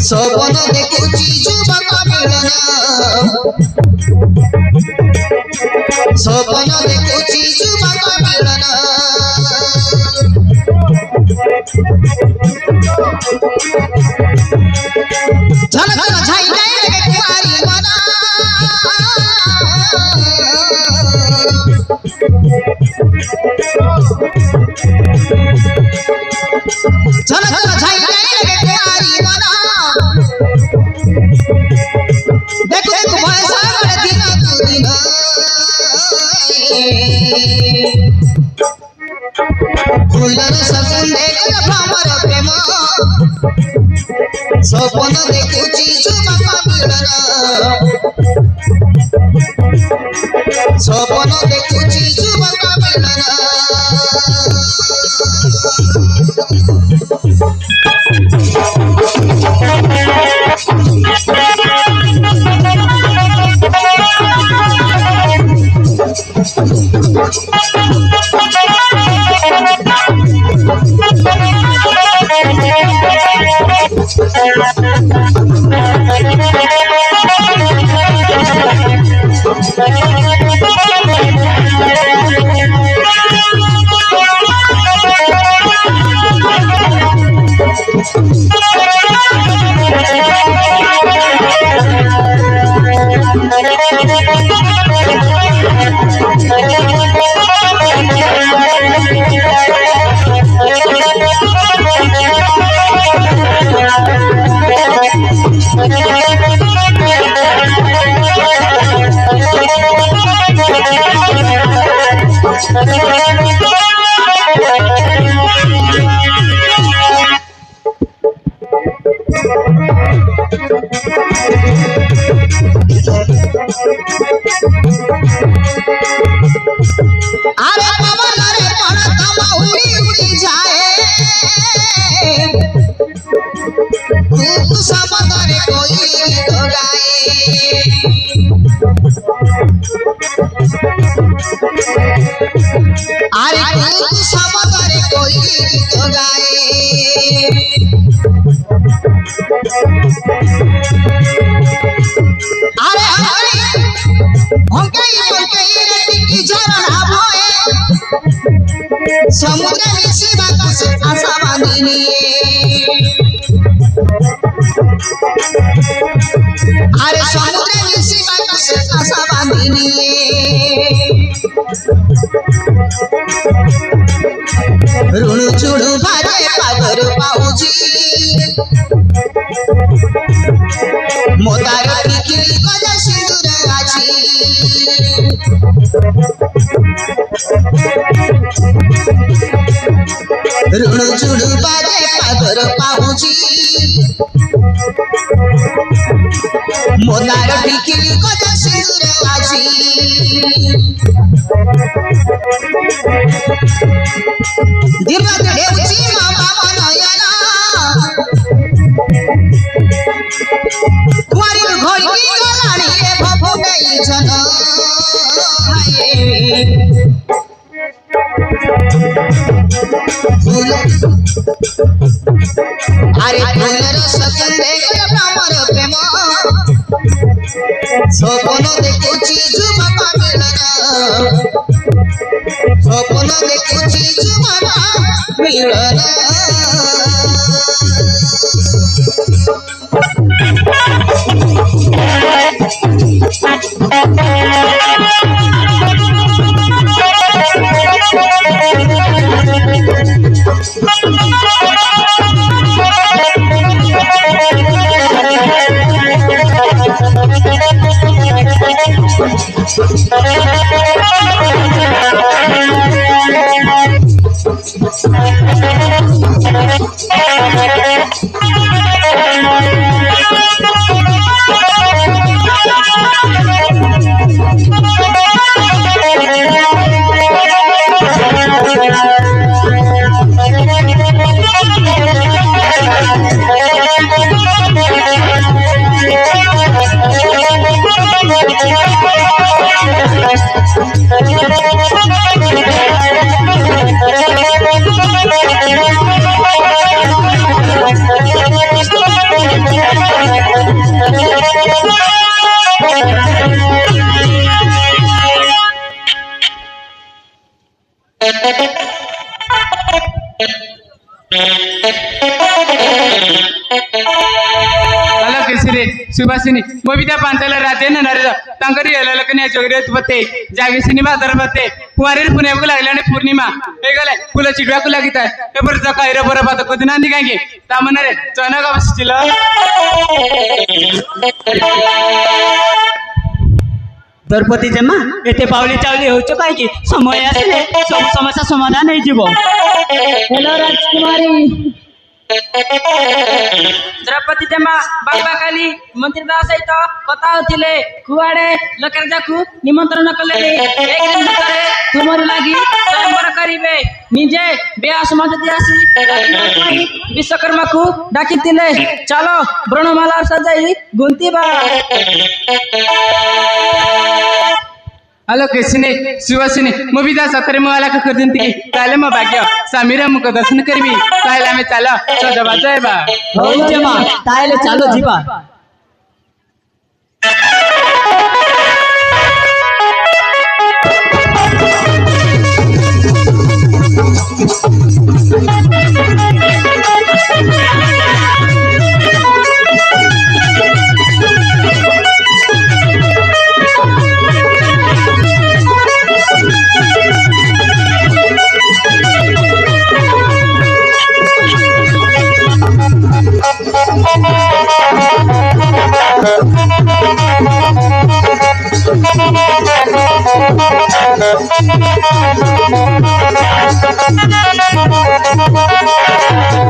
सपन देखुची जुबक मिलन सपन देखुची जुबक मिलन झलक झाई लगे कुआरी मना झलक झाई लगे कुआरी मना देखो भैसा दिन तू दिन फूलर सजन देखो भ्रमर प्रेम सपन देखुची जुबक मिलन सपन देखुची जुबक मिलन अरे पवन रे पड़तम उड़ी उड़ी जाए तू समंदर कोई तो गाए अरे तू समंदर कोई तो गाए अरे हम कई झरना भोए समुद्र मिशी बाकूस असा बांधिनी अरे समुद्र मिशी बाकूस असा बांधिनी ऋणू चुडू भाजे पागर पाऊजी मोतार पिकिली कजा सिंदूर आजी ऋणू चुडू भाजे पागर पाऊजी मोतार पिकिली कजा सिंदूर आजी दिवस देवची बाबा नयना कुवारी घोडी गलाणी रे भोगई जन फूल अरे फूल रस गंधे भ्रमर प्रेम स्वप्न देखुची झुमका मिलन स्वप्न देखुची झुमका मिलन सुभाषिनी मोबिता पांचाला राते नरे तांकरी याला कन्या जोगरेत बते जागेसिनी बाजार बते कुवारीर पुण्याକୁ लागल्याने पूर्णिमा हे गले फुल चिडवाकू लागित आहे हे बरं काय रे बरं बात कधी नांदी कांगे तामनरे चनक बसतील द्रौपदी जमा एते पावली चावली होचो काय की समय आसले सब समस्या समाधान हे जीवो हेलो राजकुमारी द्रौपदी जमा बाबा काली मंत्री दास सहित कथा होतिले कुआडे लोकर जाकू निमंत्रण कले एक दिन भितर तुमर लागी स्वयंवर करिवे निजे बेया समाज दियासी विश्वकर्मा को डाकितिले चलो ब्रणमाला सजाई गुंतीबा हॅलो केसिने सुवासिनी मोबिदा सतरे मला का कर दिनती ताले म भाग्य समीरा मुख दर्शन करबी ताले में चला सजबा जायबा होई जमा ताले चालो जीवा Thank you.